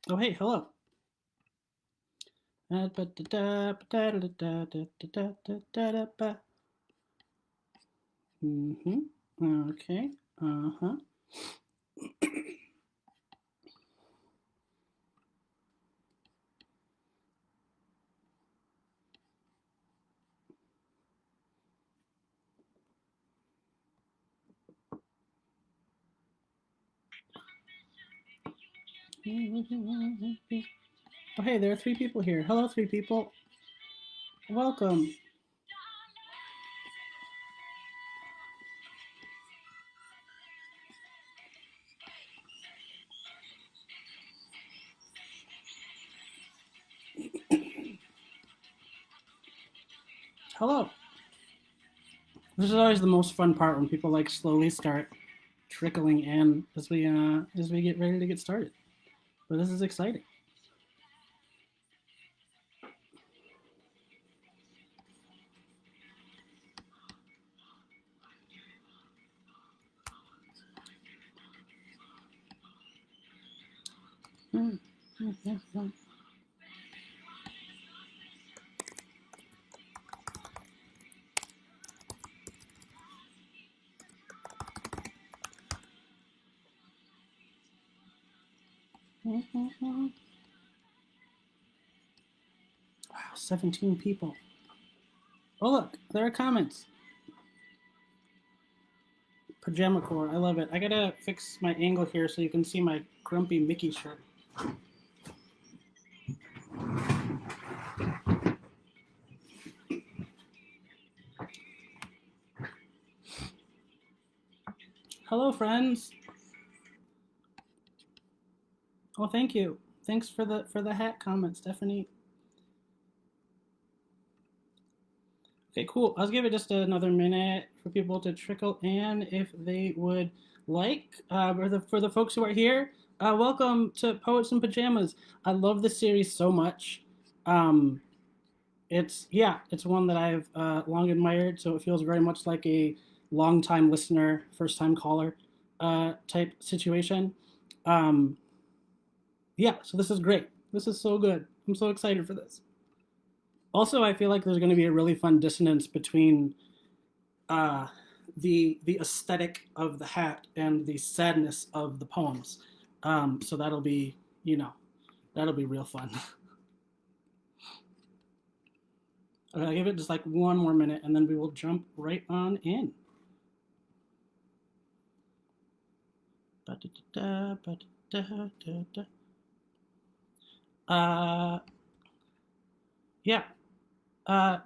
Oh, hey, hello. Mm-hmm. Okay. Uh-huh. Oh, hey, there are three people here. Hello, three people. Welcome. Hello. This is always the most fun part when people like slowly start trickling in as we get ready to get started. But this is exciting. Wow, 17 people. Oh look, there are comments. Pajama core, I love it. I gotta fix my angle here so you can see my grumpy Mickey shirt. Hello, friends. Oh, thank you. Thanks for the hat comment, Stephanie. Okay, cool. I'll give it just another minute for people to trickle in if they would like. For the folks who are here, welcome to Poets in Pajamas. I love this series so much. Um, it's one that I've long admired, so it feels very much like a long time listener, first time caller type situation. Um, yeah, so this is great. This is so good. I'm so excited for this. Also, I feel like there's going to be a really fun dissonance between uh, the aesthetic of the hat and the sadness of the poems. So that'll be that'll be real fun. Okay, I'll give it just like one more minute, and then we will jump right on in. Ba-da-da-da, ba-da-da-da-da. Uh, yeah.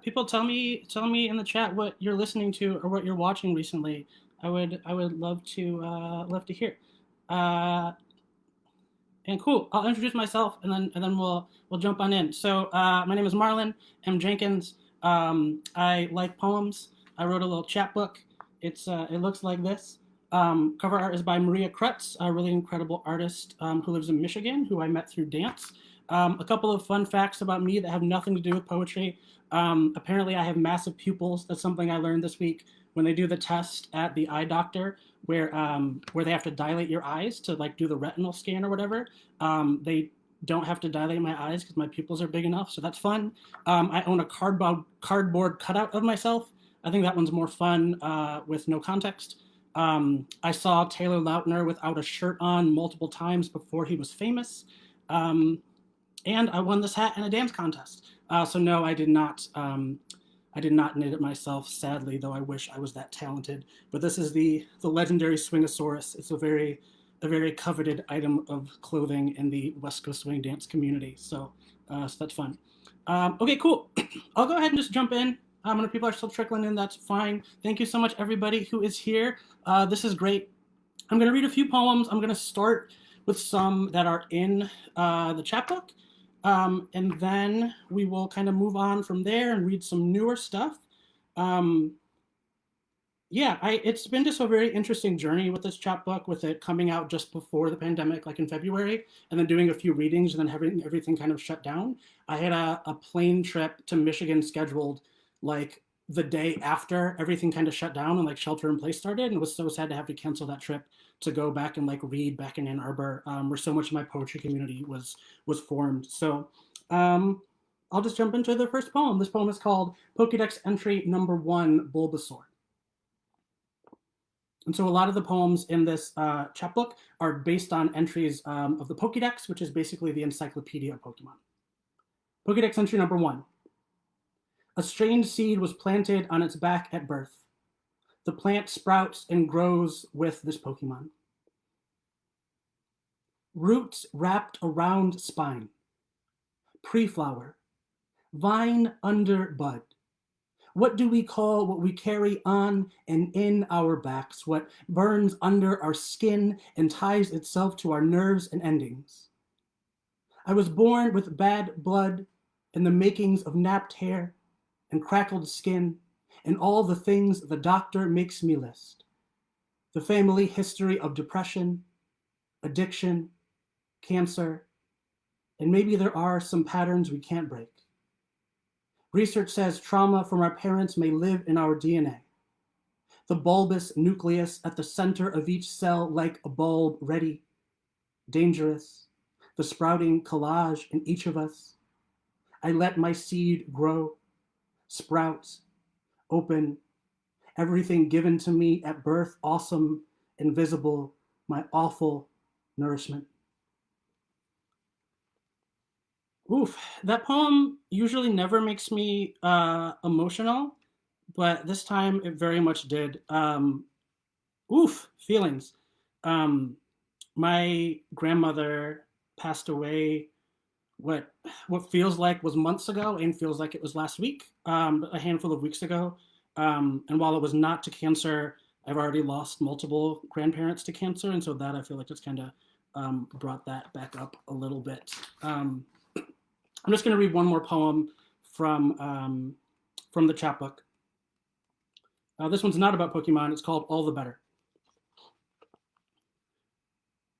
People tell me in the chat what you're listening to or what you're watching recently. I would love to hear. Uh, and cool. I'll introduce myself and then we'll jump on in. So my name is Marlin M. Jenkins. I like poems. I wrote a little chapbook. It looks like this. Cover art is by Maria Krutz, a really incredible artist who lives in Michigan, who I met through dance. A couple of fun facts about me that have nothing to do with poetry. Apparently, I have massive pupils. That's something I learned this week when they do the test at the eye doctor, where they have to dilate your eyes to like do the retinal scan or whatever. They don't have to dilate my eyes because my pupils are big enough, so that's fun. I own a cardboard cutout of myself. I think that one's more fun with no context. I saw Taylor Lautner without a shirt on multiple times before he was famous. Um, and I won this hat in a dance contest. So no, I did not. I did not knit it myself, sadly, though I wish I was that talented. But this is the legendary Swingosaurus. It's a very coveted item of clothing in the West Coast swing dance community. So that's fun. Okay, cool. I'll go ahead and just jump in. When people are still trickling in, that's fine. Thank you so much, everybody who is here. This is great. I'm going to read a few poems. I'm going to start with some that are in the chapbook. And then we will kind of move on from there and read some newer stuff. Um, yeah, it's been just a very interesting journey with this chapbook, with it coming out just before the pandemic, like in February, and then doing a few readings and then having everything kind of shut down. I had a plane trip to Michigan scheduled like the day after everything kind of shut down and like shelter in place started, and it was so sad to have to cancel that trip. to go back and like read back in Ann Arbor, where so much of my poetry community was formed. So I'll just jump into the first poem. This poem is called Pokédex Entry Number 1, Bulbasaur. And so a lot of the poems in this chapbook are based on entries of the Pokédex, which is basically the encyclopedia of Pokemon. Pokédex entry number 1. A strange seed was planted on its back at birth. The plant sprouts and grows with this Pokemon. Roots wrapped around spine. Pre-flower. Vine under bud. What do we call what we carry on and in our backs, what burns under our skin and ties itself to our nerves and endings? I was born with bad blood and the makings of napped hair and crackled skin and all the things the doctor makes me list. The family history of depression, addiction, cancer, and maybe there are some patterns we can't break. Research says trauma from our parents may live in our DNA. The bulbous nucleus at the center of each cell like a bulb ready, dangerous, the sprouting collage in each of us. I let my seed grow, sprout, open, everything given to me at birth, awesome, invisible, my awful nourishment. Oof, that poem usually never makes me emotional, but this time it very much did. Feelings. My grandmother passed away what feels like was months ago and feels like it was last week, a handful of weeks ago. And while it was not to cancer, I've already lost multiple grandparents to cancer, and so that I feel like just kind of brought that back up a little bit. I'm just going to read one more poem from the chapbook. This one's not about Pokemon. It's called All the Better.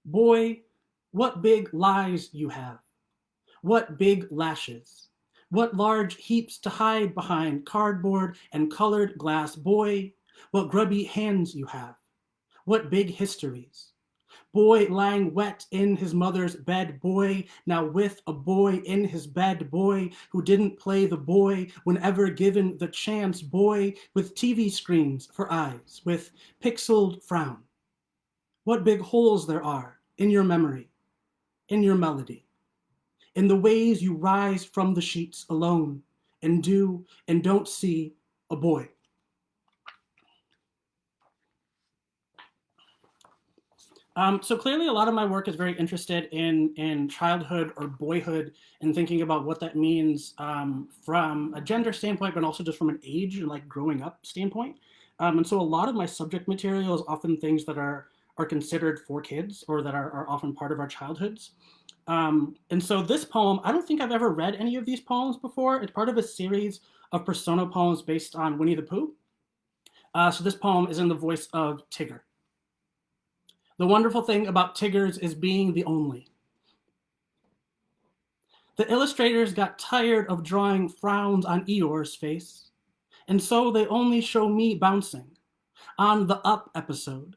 Boy, what big lies you have. What big lashes. What large heaps to hide behind cardboard and colored glass. Boy, what grubby hands you have. What big histories. Boy lying wet in his mother's bed, boy now with a boy in his bed, boy who didn't play the boy whenever given the chance, boy with TV screens for eyes, with pixeled frown. What big holes there are in your memory, in your melody, in the ways you rise from the sheets alone and do and don't see a boy. So clearly a lot of my work is very interested in childhood or boyhood and thinking about what that means from a gender standpoint, but also just from an age and like growing up standpoint. And so a lot of my subject material is often things that are considered for kids or that are often part of our childhoods. And so this poem, I don't think I've ever read any of these poems before. It's part of a series of persona poems based on Winnie the Pooh. So this poem is in the voice of Tigger. The wonderful thing about Tiggers is being the only. The illustrators got tired of drawing frowns on Eeyore's face, and so they only show me bouncing on the Up episode.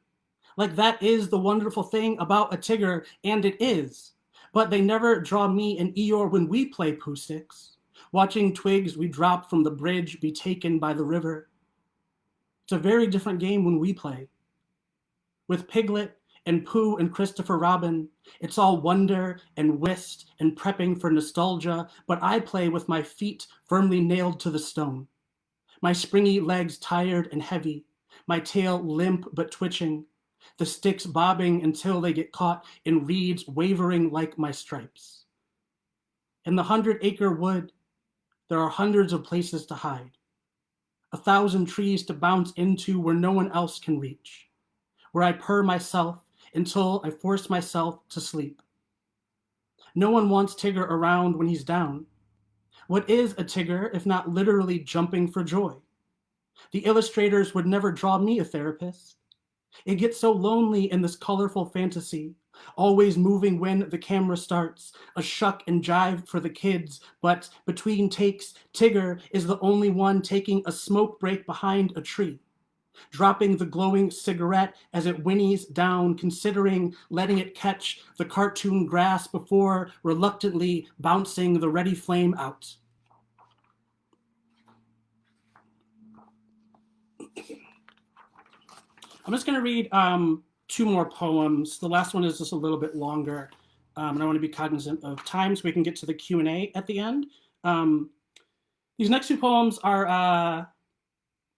Like that is the wonderful thing about a Tigger, and it is. But they never draw me and Eeyore when we play Pooh Sticks, watching twigs we drop from the bridge be taken by the river. It's a very different game when we play. With Piglet, and Pooh and Christopher Robin. It's all wonder and whist and prepping for nostalgia, but I play with my feet firmly nailed to the stone. My springy legs tired and heavy, my tail limp but twitching, the sticks bobbing until they get caught in reeds wavering like my stripes. In the 100-acre wood, there are hundreds of places to hide, 1,000 trees to bounce into where no one else can reach, where I purr myself until I force myself to sleep. No one wants Tigger around when he's down. What is a Tigger if not literally jumping for joy? The illustrators would never draw me a therapist. It gets so lonely in this colorful fantasy, always moving when the camera starts, a shuck and jive for the kids, but between takes, Tigger is the only one taking a smoke break behind a tree. dropping the glowing cigarette as it whinnies down, considering letting it catch the cartoon grass before reluctantly bouncing the ready flame out. I'm just going to read two more poems. The last one is just a little bit longer, and I want to be cognizant of time so we can get to the Q&A at the end. These next two poems are a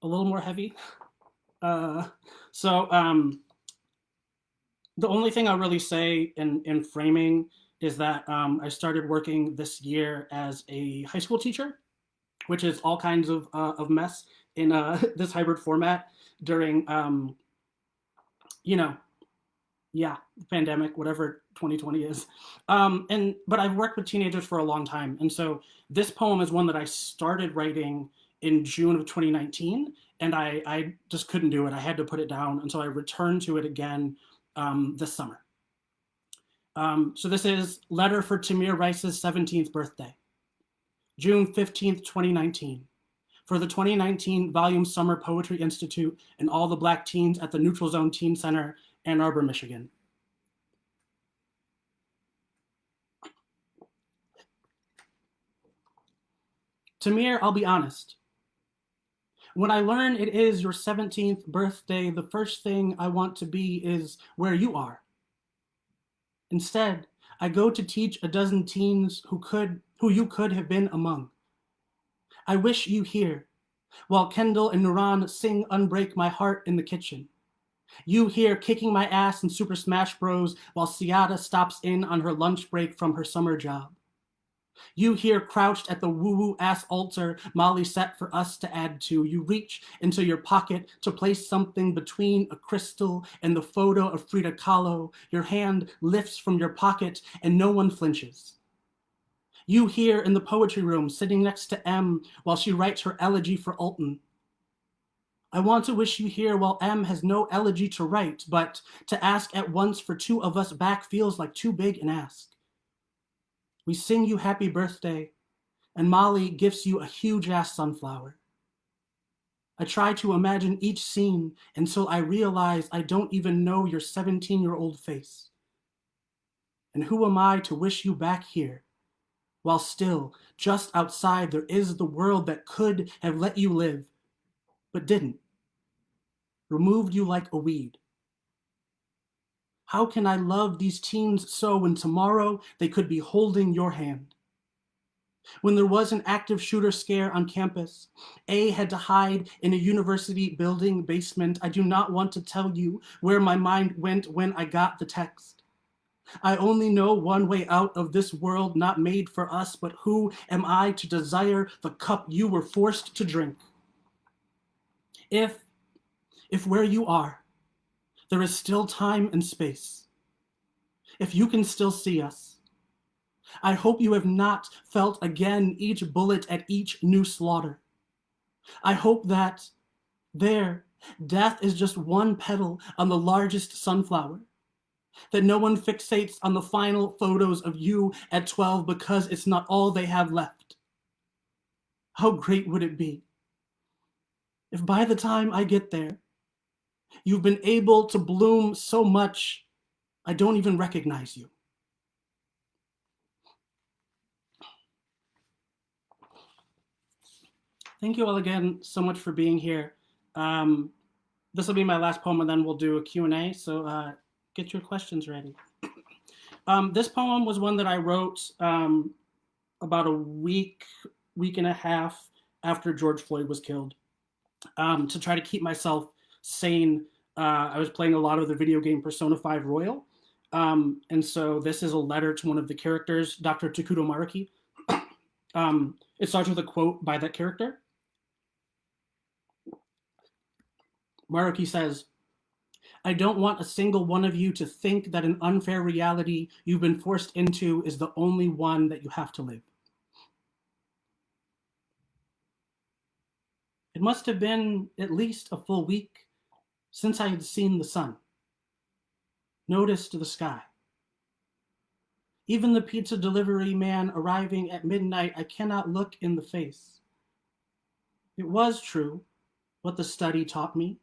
little more heavy. So the only thing I'll really say in framing is that I started working this year as a high school teacher, which is all kinds of mess in this hybrid format during, pandemic, whatever 2020 is. But I've worked with teenagers for a long time. And so this poem is one that I started writing in June of 2019, and I just couldn't do it. I had to put it down, and so I returned to it again this summer. So this is Letter for Tamir Rice's 17th birthday, June 15th, 2019. For the 2019 Volume Summer Poetry Institute and all the Black teens at the Neutral Zone Teen Center, Ann Arbor, Michigan. Tamir, I'll be honest. When I learn it is your 17th birthday, the first thing I want to be is where you are. Instead, I go to teach a dozen teens who you could have been among. I wish you here, while Kendall and Nuran sing Unbreak My Heart in the kitchen. You here kicking my ass in Super Smash Bros. While Siada stops in on her lunch break from her summer job. You here crouched at the woo-woo ass altar Molly set for us to add to. You reach into your pocket to place something between a crystal and the photo of Frida Kahlo. Your hand lifts from your pocket and no one flinches. You here in the poetry room sitting next to M while she writes her elegy for Alton. I want to wish you here while M has no elegy to write, but to ask at once for two of us back feels like too big an ask. We sing you happy birthday, and Molly gifts you a huge-ass sunflower. I try to imagine each scene until I realize I don't even know your 17-year-old face. And who am I to wish you back here, while still, just outside, there is the world that could have let you live, but didn't. Removed you like a weed. How can I love these teens so when tomorrow they could be holding your hand? When there was an active shooter scare on campus, A had to hide in a university building basement. I do not want to tell you where my mind went when I got the text. I only know one way out of this world not made for us, but who am I to desire the cup you were forced to drink? If where you are, there is still time and space, if you can still see us, I hope you have not felt again each bullet at each new slaughter. I hope that there, death is just one petal on the largest sunflower, that no one fixates on the final photos of you at 12 because it's not all they have left. How great would it be if by the time I get there, you've been able to bloom so much, I don't even recognize you. Thank you all again so much for being here. This will be my last poem, and then we'll do a Q&A, so get your questions ready. This poem was one that I wrote about a week and a half after George Floyd was killed, to try to keep myself sane. I was playing a lot of the video game Persona 5 Royal, and so this is a letter to one of the characters, Dr. Takuto Maruki. It starts with a quote by that character. Maruki says, "I don't want a single one of you to think that an unfair reality you've been forced into is the only one that you have to live." It must have been at least a full week since I had seen the sun, noticed the sky. Even the pizza delivery man arriving at midnight, I cannot look in the face. It was true what the study taught me.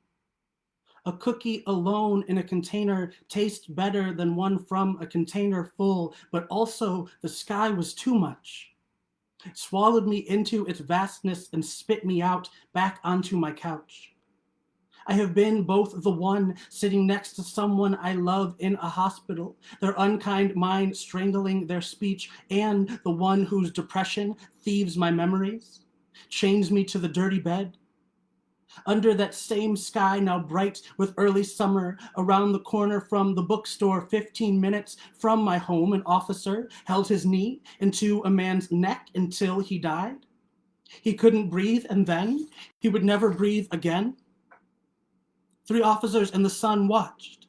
A cookie alone in a container tastes better than one from a container full, but also the sky was too much. It swallowed me into its vastness and spit me out back onto my couch. I have been both the one sitting next to someone I love in a hospital, their unkind mind strangling their speech, and the one whose depression thieves my memories, chains me to the dirty bed. Under that same sky now bright with early summer, around the corner from the bookstore, 15 minutes from my home, an officer held his knee into a man's neck until he died. He couldn't breathe, and then he would never breathe again. 3 officers and the sun watched.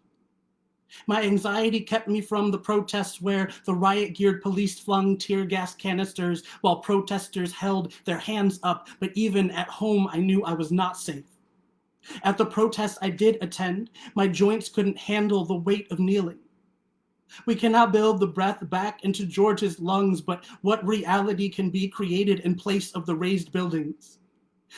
My anxiety kept me from the protests where the riot-geared police flung tear gas canisters while protesters held their hands up, but even at home I knew I was not safe. At the protests I did attend, my joints couldn't handle the weight of kneeling. We cannot build the breath back into George's lungs, but what reality can be created in place of the raised buildings?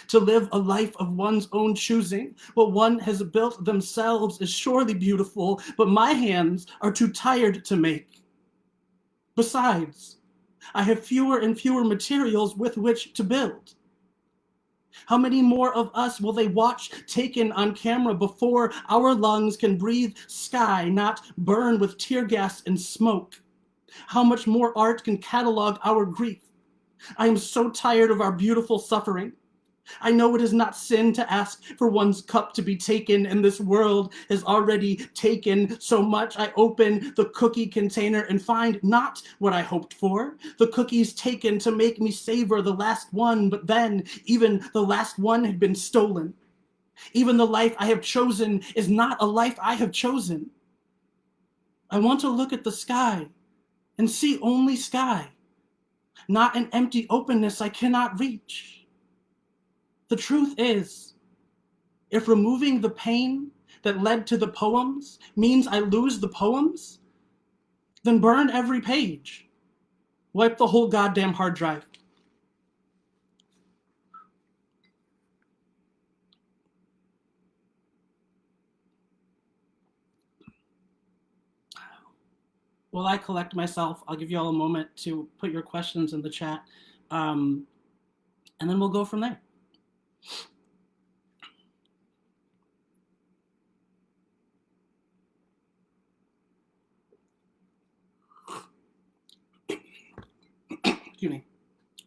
To live a life of one's own choosing, what one has built themselves is surely beautiful, but my hands are too tired to make. Besides, I have fewer and fewer materials with which to build. How many more of us will they watch taken on camera before our lungs can breathe sky, not burn with tear gas and smoke? How much more art can catalog our grief? I am so tired of our beautiful suffering. I know it is not sin to ask for one's cup to be taken, and this world has already taken so much. I open the cookie container and find not what I hoped for. The cookies taken to make me savor the last one, but then even the last one had been stolen. Even the life I have chosen is not a life I have chosen. I want to look at the sky and see only sky, not an empty openness I cannot reach. The truth is, if removing the pain that led to the poems means I lose the poems, then burn every page. Wipe the whole goddamn hard drive. While I collect myself, I'll give you all a moment to put your questions in the chat, and then we'll go from there. Excuse me.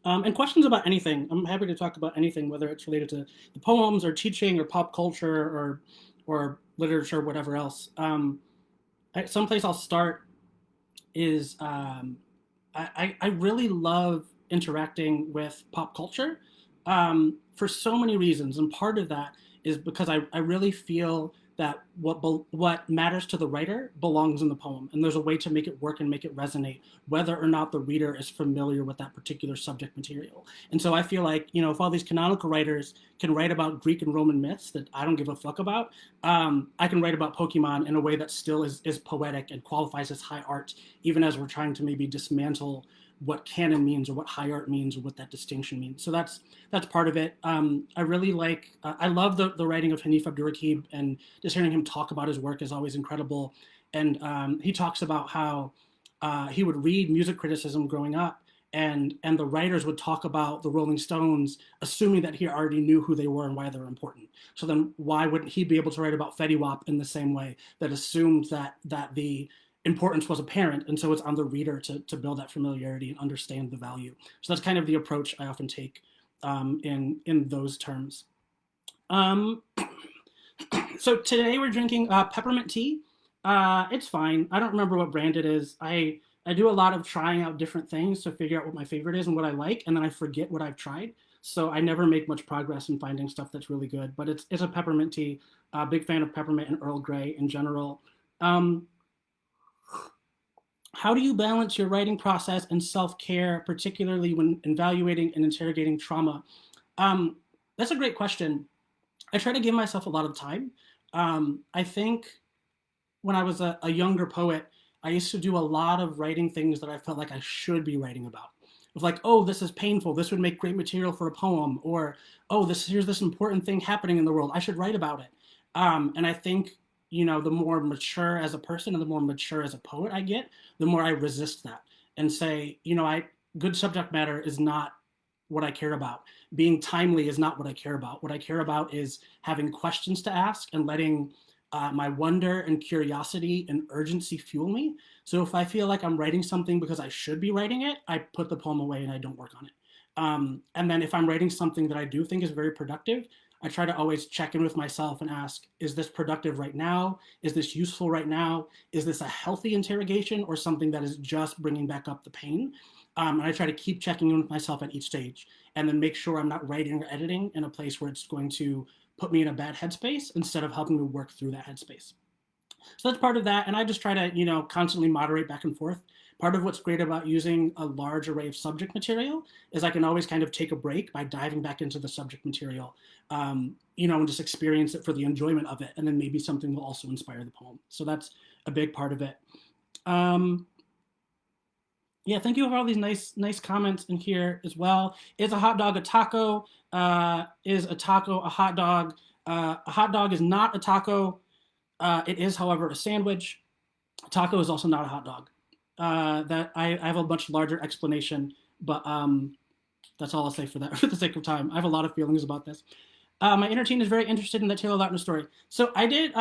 And questions about anything. I'm happy to talk about anything, whether it's related to the poems or teaching or pop culture or literature, whatever else. Someplace I'll start is I really love interacting with pop culture for so many reasons, and part of that is because I really feel that what matters to the writer belongs in the poem, and there's a way to make it work and make it resonate, whether or not the reader is familiar with that particular subject material. And so I feel like, you know, if all these canonical writers can write about Greek and Roman myths that I don't give a fuck about, I can write about Pokemon in a way that still is poetic and qualifies as high art, even as we're trying to maybe dismantle what canon means or what high art means or what that distinction means. So that's part of it. I really like, I love the writing of Hanif Abdurraqib, and just hearing him talk about his work is always incredible. And he talks about how he would read music criticism growing up, and the writers would talk about the Rolling Stones, assuming that he already knew who they were and why they were important. So then why wouldn't he be able to write about Fetty Wap in the same way, that assumed that the importance was apparent, and so it's on the reader to build that familiarity and understand the value. So that's kind of the approach I often take in those terms. So today we're drinking peppermint tea. It's fine. I don't remember what brand it is. I do a lot of trying out different things to figure out what my favorite is and what I like, and then I forget what I've tried. So I never make much progress in finding stuff that's really good. But it's a peppermint tea. Big fan of peppermint and Earl Grey in general. How do you balance your writing process and self-care, particularly when evaluating and interrogating trauma? That's a great question. I try to give myself a lot of time. I think when I was a younger poet, I used to do a lot of writing things that I felt like I should be writing about. It was like, oh, this is painful. This would make great material for a poem. Or, oh, here's this important thing happening in the world. I should write about it. And I think, the more mature as a person and the more mature as a poet I get, the more I resist that and say, good subject matter is not what I care about. Being timely is not what I care about. What I care about is having questions to ask and letting my wonder and curiosity and urgency fuel me. So if I feel like I'm writing something because I should be writing it, I put the poem away and I don't work on it. And then if I'm writing something that I do think is very productive, I try to always check in with myself and ask, is this productive right now? Is this useful right now? Is this a healthy interrogation or something that is just bringing back up the pain? And I try to keep checking in with myself at each stage and then make sure I'm not writing or editing in a place where it's going to put me in a bad headspace instead of helping me work through that headspace. So that's part of that. And I just try to, constantly moderate back and forth. Part of what's great about using a large array of subject material is I can always kind of take a break by diving back into the subject material, and just experience it for the enjoyment of it. And then maybe something will also inspire the poem. So that's a big part of it. Yeah, thank you for all these nice comments in here as well. Is a hot dog a taco? Is a taco a hot dog? A hot dog is not a taco. It is, however, a sandwich. A taco is also not a hot dog. That I have a much larger explanation, but that's all I'll say for that for the sake of time. I have a lot of feelings about this. My inner teen is very interested in the Taylor Lautner story. So I did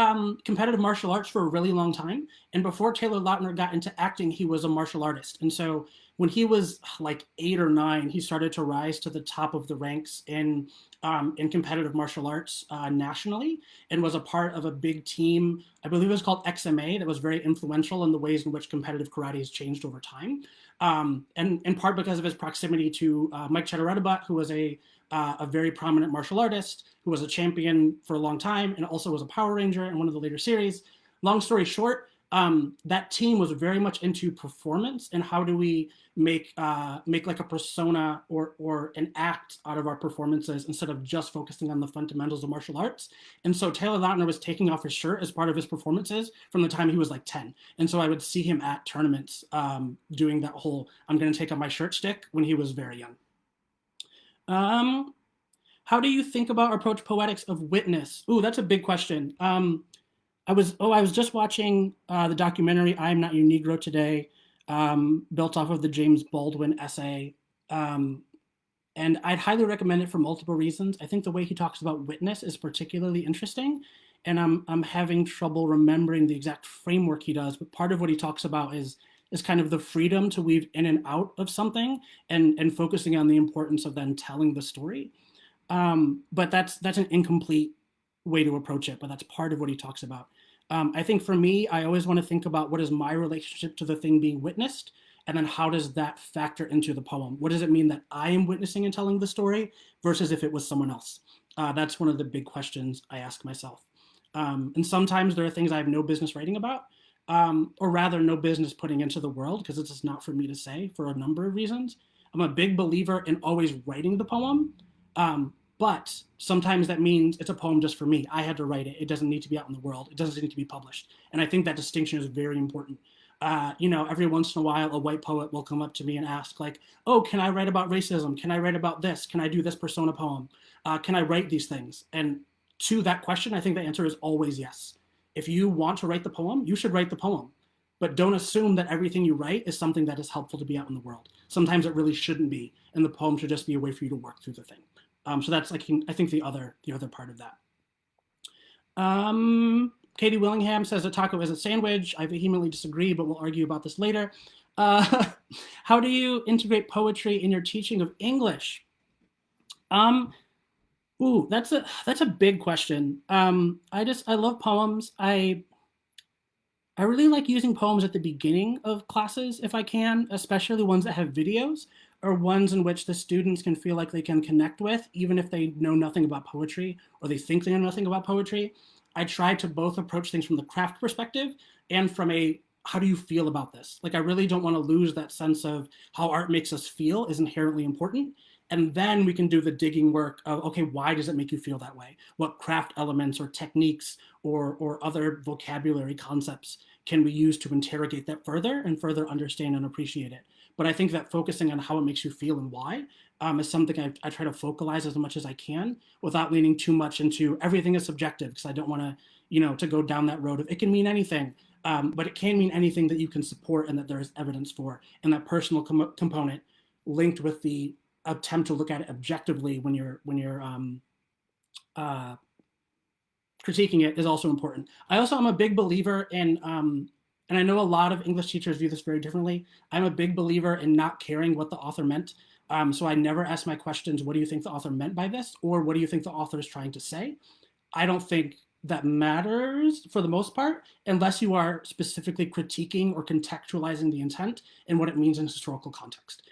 competitive martial arts for a really long time. And before Taylor Lautner got into acting, he was a martial artist. And so when he was like 8 or 9, he started to rise to the top of the ranks in competitive martial arts nationally and was a part of a big team. I believe it was called XMA that was very influential in the ways in which competitive karate has changed over time. And in part because of his proximity to Mike Cheddarabbat, who was a very prominent martial artist who was a champion for a long time and also was a Power Ranger in one of the later series. Long story short, that team was very much into performance and how do we make like a persona or an act out of our performances instead of just focusing on the fundamentals of martial arts. And so Taylor Lautner was taking off his shirt as part of his performances from the time he was like 10. And so I would see him at tournaments doing that whole I'm going to take off my shirt shtick when he was very young. How do you think about or approach poetics of witness? Ooh, that's a big question. I was just watching the documentary "I Am Not Your Negro" today, built off of the James Baldwin essay, and I'd highly recommend it for multiple reasons. I think the way he talks about witness is particularly interesting, and I'm having trouble remembering the exact framework he does. But part of what he talks about is kind of the freedom to weave in and out of something, and focusing on the importance of then telling the story. But that's an incomplete way to approach it, but that's part of what he talks about. I think for me, I always want to think about what is my relationship to the thing being witnessed, and then how does that factor into the poem? What does it mean that I am witnessing and telling the story versus if it was someone else? That's one of the big questions I ask myself. And sometimes there are things I have no business writing about, or rather no business putting into the world because it's just not for me to say for a number of reasons. I'm a big believer in always writing the poem, but sometimes that means it's a poem just for me. I had to write it. It doesn't need to be out in the world. It doesn't need to be published. And I think that distinction is very important. Every once in a while, a white poet will come up to me and ask, like, oh, can I write about racism? Can I write about this? Can I do this persona poem? Can I write these things? And to that question, I think the answer is always yes. If you want to write the poem, you should write the poem. But don't assume that everything you write is something that is helpful to be out in the world. Sometimes it really shouldn't be, and the poem should just be a way for you to work through the thing. So that's like I think the other part of that. Katie Willingham says a taco is a sandwich. I vehemently disagree, but we'll argue about this later. How do you integrate poetry in your teaching of English? Ooh, that's a big question. I love poems. I really like using poems at the beginning of classes if I can, especially ones that have videos or ones in which the students can feel like they can connect with, even if they know nothing about poetry or they think they know nothing about poetry. I try to both approach things from the craft perspective and from a how do you feel about this? Like I really don't want to lose that sense of how art makes us feel is inherently important. And then we can do the digging work of, okay, why does it make you feel that way? What craft elements or techniques or other vocabulary concepts can we use to interrogate that further and further understand and appreciate it. But I think that focusing on how it makes you feel and why is something I try to focalize as much as I can without leaning too much into everything is subjective, because I don't want to, to go down that road of it can mean anything, but it can mean anything that you can support and that there is evidence for, and that personal component linked with the attempt to look at it objectively when you're critiquing it is also important. I also am a big believer in, and I know a lot of English teachers view this very differently. I'm a big believer in not caring what the author meant. So I never ask my questions, what do you think the author meant by this? Or what do you think the author is trying to say? I don't think that matters for the most part, unless you are specifically critiquing or contextualizing the intent and what it means in historical context.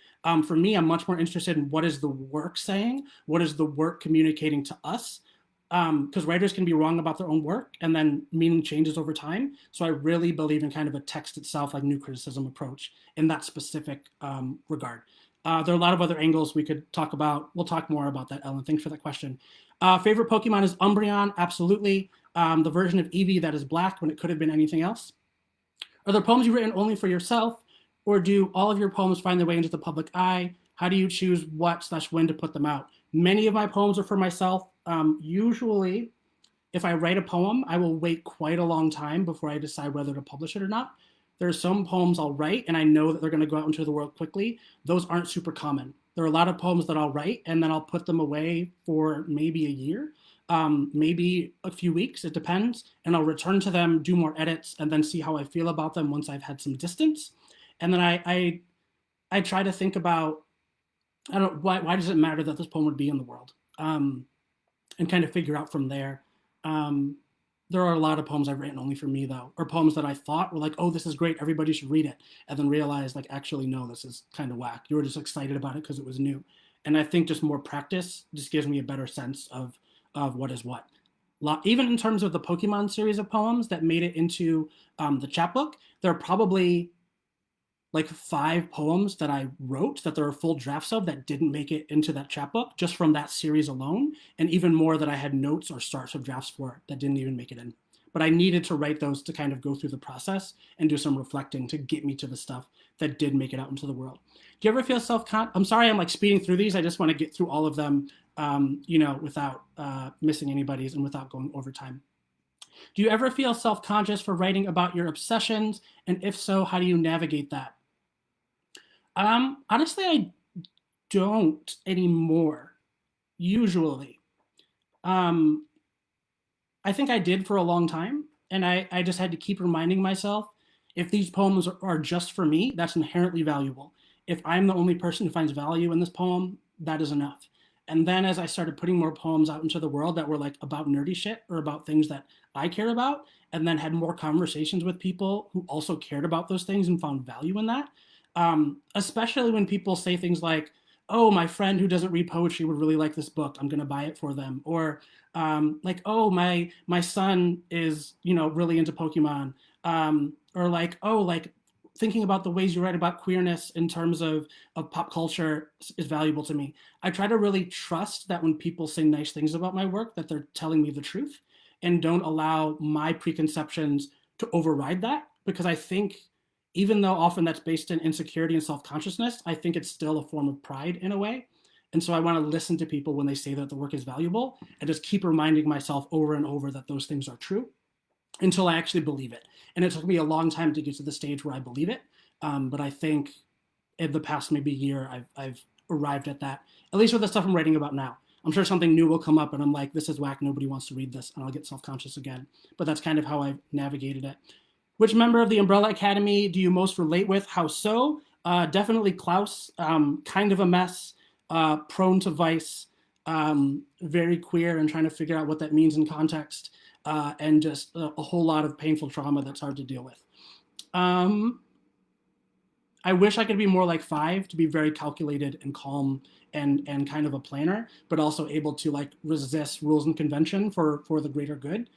For me, I'm much more interested in what is the work saying? What is the work communicating to us? Because writers can be wrong about their own work and then meaning changes over time. So I really believe in kind of a text itself, like new criticism approach in that specific regard. There are a lot of other angles we could talk about. We'll talk more about that, Ellen. Thanks for that question. Favorite Pokemon is Umbreon, absolutely. The version of Eevee that is black when it could have been anything else. Are there poems you've written only for yourself, or do all of your poems find their way into the public eye? How do you choose what/when to put them out? Many of my poems are for myself. Usually, if I write a poem, I will wait quite a long time before I decide whether to publish it or not. There are some poems I'll write and I know that they're going to go out into the world quickly. Those aren't super common. There are a lot of poems that I'll write and then I'll put them away for maybe a year, maybe a few weeks, it depends. And I'll return to them, do more edits, and then see how I feel about them once I've had some distance. And then I try to think about, why does it matter that this poem would be in the world? And kind of figure out from there. There are a lot of poems I've written only for me, though, or poems that I thought were like, oh, this is great, everybody should read it, and then realize, like, actually, no, this is kind of whack. You were just excited about it because it was new. And I think just more practice just gives me a better sense of what is what. Even in terms of the Pokemon series of poems that made it into the chapbook, there are probably like 5 poems that I wrote that there are full drafts of that didn't make it into that chapbook just from that series alone, and even more that I had notes or starts of drafts for that didn't even make it in. But I needed to write those to kind of go through the process and do some reflecting to get me to the stuff that did make it out into the world. Do you ever feel I'm sorry, I'm like speeding through these. I just want to get through all of them, without missing anybody's and without going over time. Do you ever feel self-conscious for writing about your obsessions? And if so, how do you navigate that? Honestly, I don't anymore, usually. I think I did for a long time, and I just had to keep reminding myself, if these poems are just for me, that's inherently valuable. If I'm the only person who finds value in this poem, that is enough. And then as I started putting more poems out into the world that were like about nerdy shit or about things that I care about, and then had more conversations with people who also cared about those things and found value in that, especially when people say things like, oh, my friend who doesn't read poetry would really like this book, I'm going to buy it for them. Or like, oh, my son is, really into Pokemon. Or like, oh, like thinking about the ways you write about queerness in terms of pop culture is valuable to me. I try to really trust that when people say nice things about my work, that they're telling me the truth and don't allow my preconceptions to override that, because I think even though often that's based in insecurity and self-consciousness, I think it's still a form of pride in a way. And so I want to listen to people when they say that the work is valuable and just keep reminding myself over and over that those things are true until I actually believe it. And it took me a long time to get to the stage where I believe it. But I think in the past maybe year, I've arrived at that, at least with the stuff I'm writing about now. I'm sure something new will come up and I'm like, this is whack, nobody wants to read this, and I'll get self-conscious again. But that's kind of how I've navigated it. Which member of the Umbrella Academy do you most relate with? How so? Definitely Klaus, kind of a mess, prone to vice, very queer and trying to figure out what that means in context, and just a whole lot of painful trauma that's hard to deal with. I wish I could be more like 5, to be very calculated and calm and kind of a planner, but also able to like resist rules and convention for the greater good,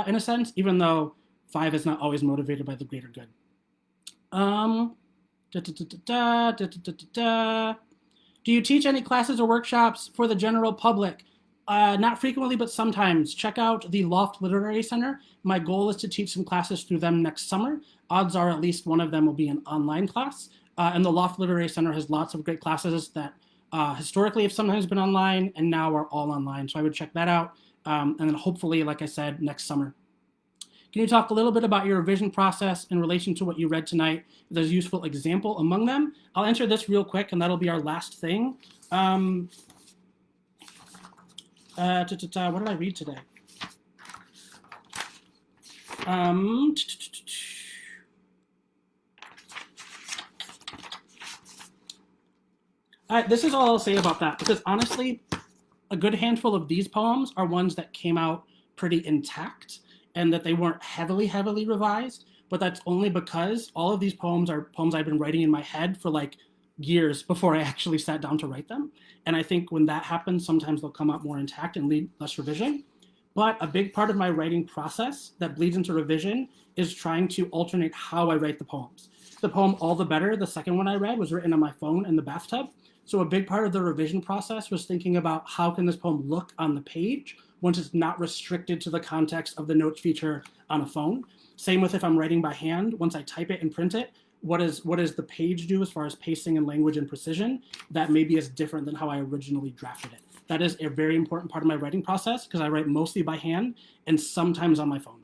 in a sense, even though 5 is not always motivated by the greater good. Do you teach any classes or workshops for the general public? Not frequently, but sometimes. Check out the Loft Literary Center. My goal is to teach some classes through them next summer. Odds are at least one of them will be an online class. And the Loft Literary Center has lots of great classes that historically have sometimes been online and now are all online. So I would check that out. And then hopefully, like I said, next summer. Can you talk a little bit about your revision process in relation to what you read tonight? If there's a useful example among them. I'll answer this real quick, and that'll be our last thing. What did I read today? This is all I'll say about that, because honestly, a good handful of these poems are ones that came out pretty intact and that they weren't heavily, heavily revised. But that's only because all of these poems are poems I've been writing in my head for like years before I actually sat down to write them. And I think when that happens, sometimes they'll come out more intact and need less revision. But a big part of my writing process that bleeds into revision is trying to alternate how I write the poems. The poem All the Better, the second one I read, was written on my phone in the bathtub. So a big part of the revision process was thinking about how can this poem look on the page once it's not restricted to the context of the notes feature on a phone. Same with if I'm writing by hand, once I type it and print it, what does the page do as far as pacing and language and precision? That maybe is different than how I originally drafted it. That is a very important part of my writing process because I write mostly by hand and sometimes on my phone.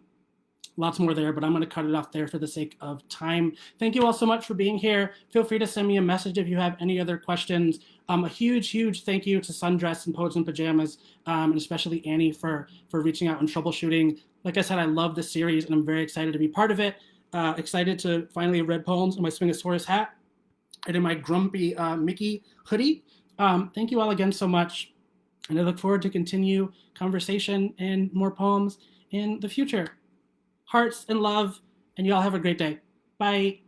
Lots more there, but I'm going to cut it off there for the sake of time. Thank you all so much for being here. Feel free to send me a message if you have any other questions. A huge, huge thank you to Sundress and Poets in Pajamas, and especially Annie for reaching out and troubleshooting. Like I said, I love this series, and I'm very excited to be part of it. Excited to finally have read poems in my Swingosaurus hat and in my grumpy Mickey hoodie. Thank you all again so much, and I look forward to continue conversation and more poems in the future. Hearts and love, and you all have a great day. Bye.